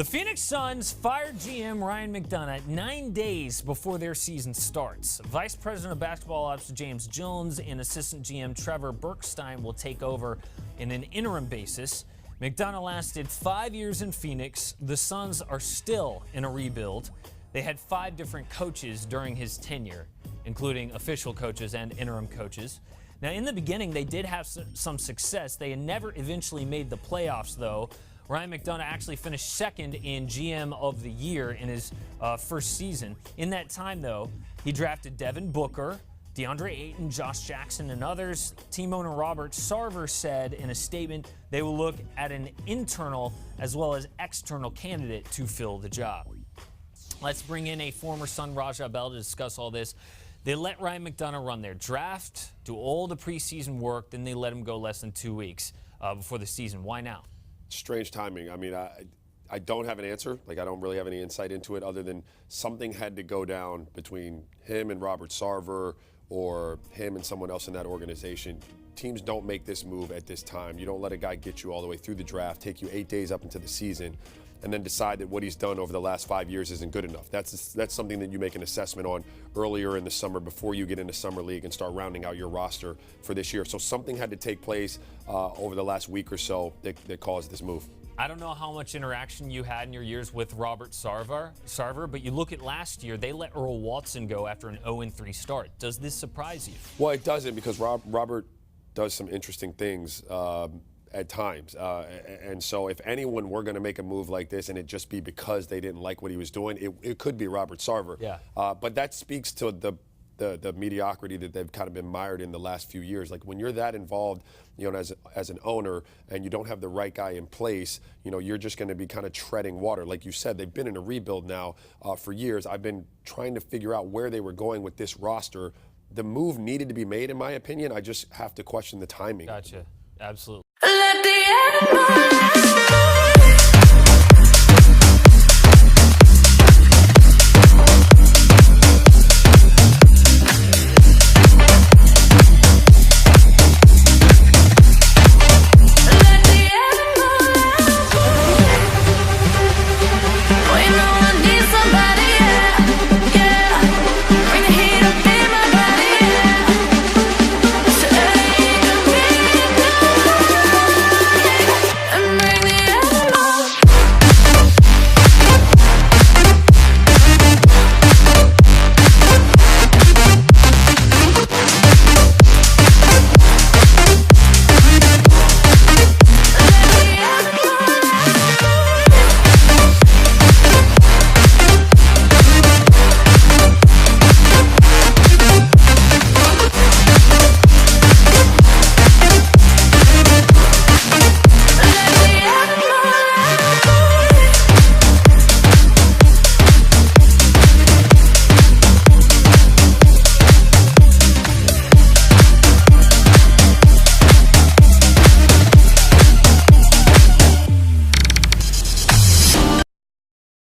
The Phoenix Suns fired GM Ryan McDonough 9 days before their season starts. Vice President of Basketball Ops James Jones and Assistant GM Trevor Berkstein will take over in an interim basis. McDonough lasted 5 years in Phoenix. The Suns are still in a rebuild. They had 5 different coaches during his tenure, including official coaches and interim coaches. Now, in the beginning, they did have some success. They had never eventually made the playoffs, though. Ryan McDonough actually finished second in GM of the year in his first season. In that time, though, he drafted Devin Booker, Deandre Ayton, Josh Jackson, and others. Team owner Robert Sarver said in a statement they will look at an internal as well as external candidate to fill the job. Let's bring in a former Sun, Raja Bell, to discuss all this. They let Ryan McDonough run their draft, do all the preseason work, then they let him go less than 2 weeks before the season. Why now? Strange timing. I mean, I don't have an answer. Like, I don't really have any insight into it other than something had to go down between him and Robert Sarver or him and someone else in that organization. Teams don't make this move at this time. You don't let a guy get you all the way through the draft, take you 8 days up into the season, and then decide that what he's done over the last 5 years isn't good enough. That's something that you make an assessment on earlier in the summer before you get into summer league and start rounding out your roster for this year. So something had to take place over the last week or so that caused this move. I don't know how much interaction you had in your years with Robert Sarver, but you look at last year, they let Earl Watson go after an 0-3 start. Does this surprise you? Well, it doesn't, because Robert does some interesting things at times. And so if anyone were going to make a move like this and it just be because they didn't like what he was doing, it could be Robert Sarver. Yeah. But that speaks to the mediocrity that they've kind of been mired in the last few years. Like, when you're that involved, you know, as an owner, and you don't have the right guy in place, you know, you're just going to be kind of treading water. Like you said, they've been in a rebuild now for years. I've been trying to figure out where they were going with this roster. The move needed to be made, in my opinion. I just have to question the timing. Gotcha. Absolutely. Let the animals